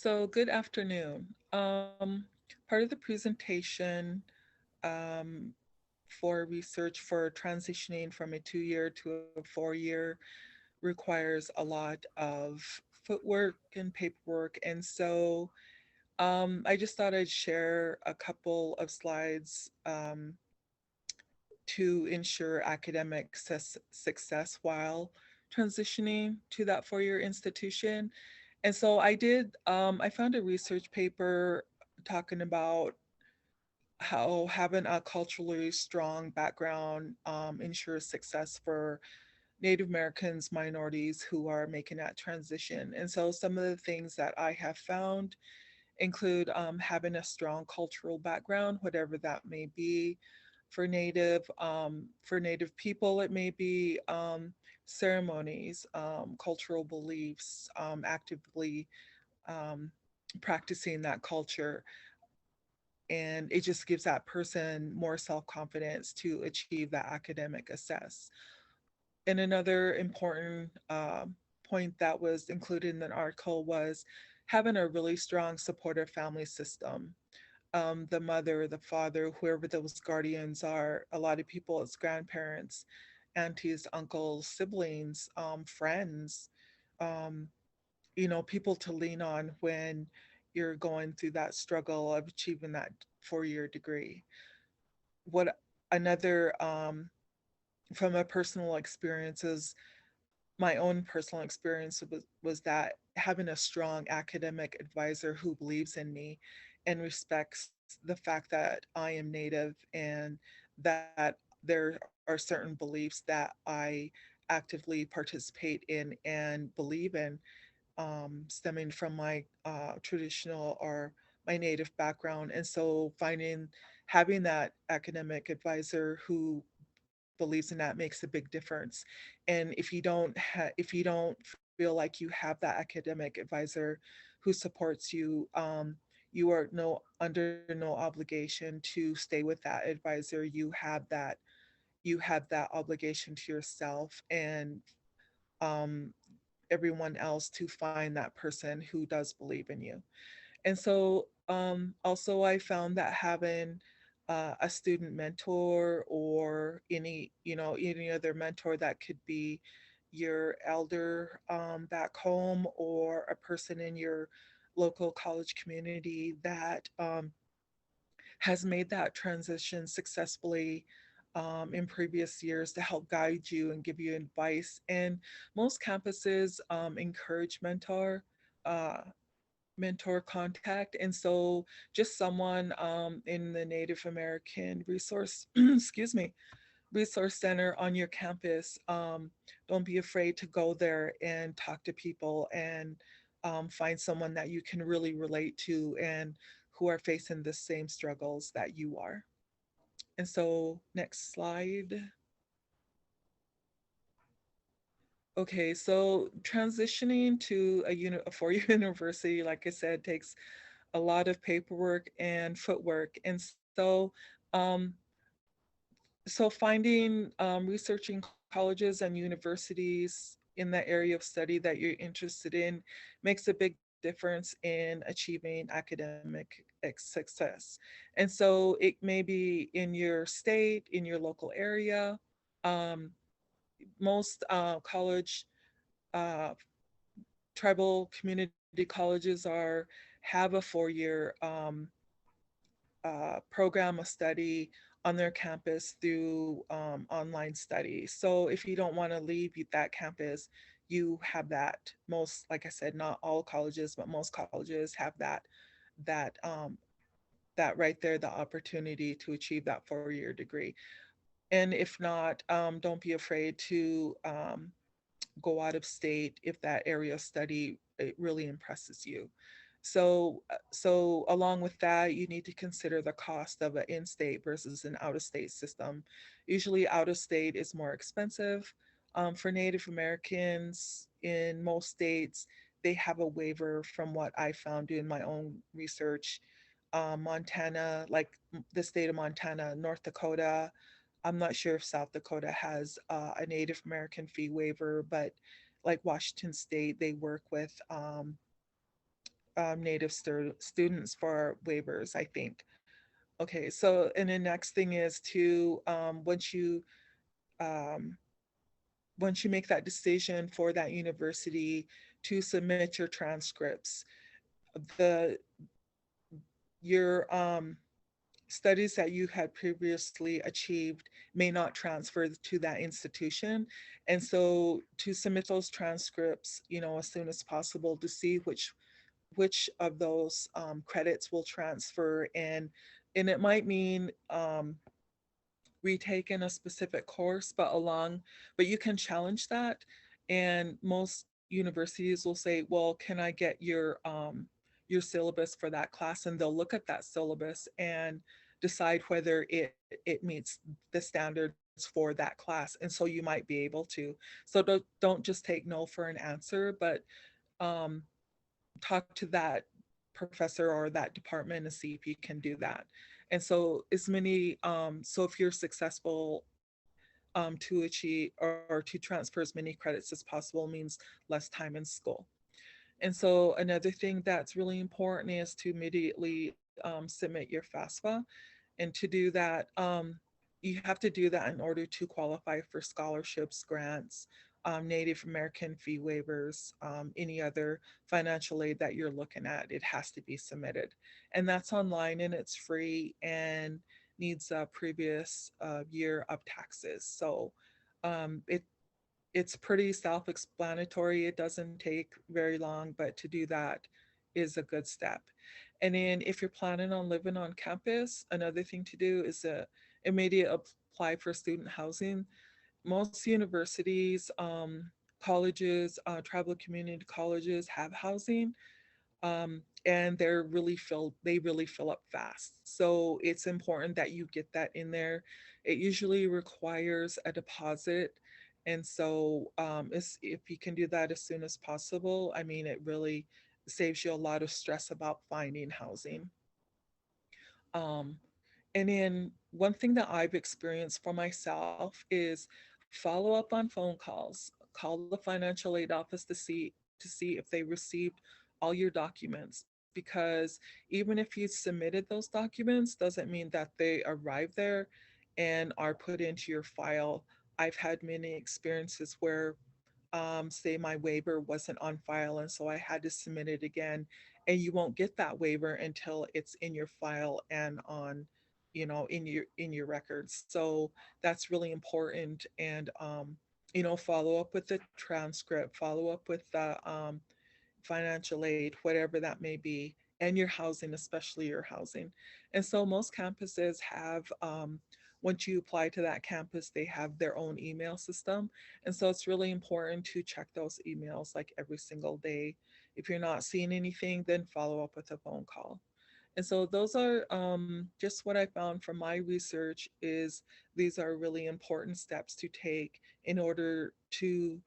So good afternoon. Part of the presentation um, for research for transitioning from a 2-year to a 4-year requires a lot of footwork and paperwork. And so I just thought I'd share a couple of slides to ensure academic success while transitioning to that 4-year institution. And so I found a research paper talking about how having a culturally strong background ensures success for Native Americans, minorities who are making that transition. And so some of the things that I have found include having a strong cultural background, whatever that may be. For Native people, it may be ceremonies, cultural beliefs, actively um, practicing that culture. And it just gives that person more self confidence to achieve that academic assess. And another important point that was included in the article was having a really strong supportive family system. The mother, the father, whoever those guardians are, a lot of people, it's grandparents, aunties, uncles, siblings, friends, um, people to lean on when you're going through that struggle of achieving that 4-year degree. What another, from a personal experiences, my own personal experience was that having a strong academic advisor who believes in me and respects the fact that I am Native and that there are certain beliefs that I actively participate in and believe in, stemming from my traditional or my Native background. And so having that academic advisor who believes in that makes a big difference. And if you don't feel like you have that academic advisor who supports you, you are no under no obligation to stay with that advisor. You have that obligation to yourself and um, everyone else to find that person who does believe in you. And so also I found that having a student mentor or any other mentor that could be your elder back home or a person in your local college community that has made that transition successfully in previous years to help guide you and give you advice. And most campuses encourage uh, mentor contact. And so just someone in the Native American resource, excuse me, resource center on your campus, don't be afraid to go there and talk to people and find someone that you can really relate to and who are facing the same struggles that you are. And so next slide. Okay, so transitioning to a four-year university, like I said, takes a lot of paperwork and footwork. And um, researching colleges and universities in the area of study that you're interested in makes a big difference in achieving academic success. And so it may be in your state, in your local area. Um, most college uh, tribal community colleges have a 4-year program of study on their campus through online study. So if you don't want to leave that campus, you have that. Most, like I said, not all colleges, but most colleges have that that right there, the opportunity to achieve that 4-year degree. And if not, don't be afraid to go out of state if that area of study it really impresses you. So along with that, you need to consider the cost of an in-state versus an out-of-state system. Usually, out-of-state is more expensive. For Native Americans in most states, they have a waiver from what I found doing my own research. Montana, like the state of Montana, North Dakota, I'm not sure if South Dakota has a Native American fee waiver, but like Washington State, they work with Native students for waivers, I think. Okay, so and the next thing is to um, once you make that decision for that university to submit your transcripts, the your studies that you had previously achieved may not transfer to that institution. And so to submit those transcripts, as soon as possible to see which of those credits will transfer, and it might mean retaken a specific course, but you can challenge that. And most universities will say, well, can I get your syllabus for that class? And they'll look at that syllabus and decide whether it meets the standards for that class. And so you might be able to. So don't just take no for an answer, but um, talk to that professor or that department and see if you can do that. And so so if you're successful to achieve or to transfer as many credits as possible means less time in school. And so another thing that's really important is to immediately submit your FAFSA. And to do that, you have to do that in order to qualify for scholarships, grants, Native American fee waivers, any other financial aid that you're looking at. It has to be submitted. And that's online and it's free and needs a previous year of taxes. So it it's pretty self-explanatory. It doesn't take very long, but to do that is a good step. And then if you're planning on living on campus, another thing to do is immediate apply for student housing. Most universities, colleges, tribal community colleges have housing, and they really fill up fast. So it's important that you get that in there. It usually requires a deposit, and so if you can do that as soon as possible, I mean, it really saves you a lot of stress about finding housing. um, and then one thing that I've experienced for myself is follow up on phone calls. Call the financial aid office to see if they received all your documents, because even if you submitted those documents doesn't mean that they arrive there and are put into your file. I've had many experiences where say my waiver wasn't on file and so I had to submit it again, and you won't get that waiver until it's in your file and on in your records. So that's really important. And follow up with the transcript, follow up with the financial aid, whatever that may be, and your housing, especially your housing. And so most campuses have, once you apply to that campus, they have their own email system. And so it's really important to check those emails like every single day. If you're not seeing anything, then follow up with a phone call. And so those are just what I found from my research is these are really important steps to take in order to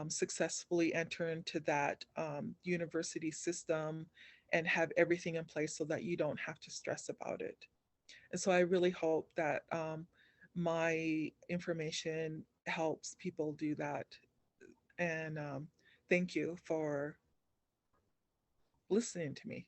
successfully enter into that university system and have everything in place so that you don't have to stress about it. And so I really hope that my information helps people do that. And thank you for listening to me.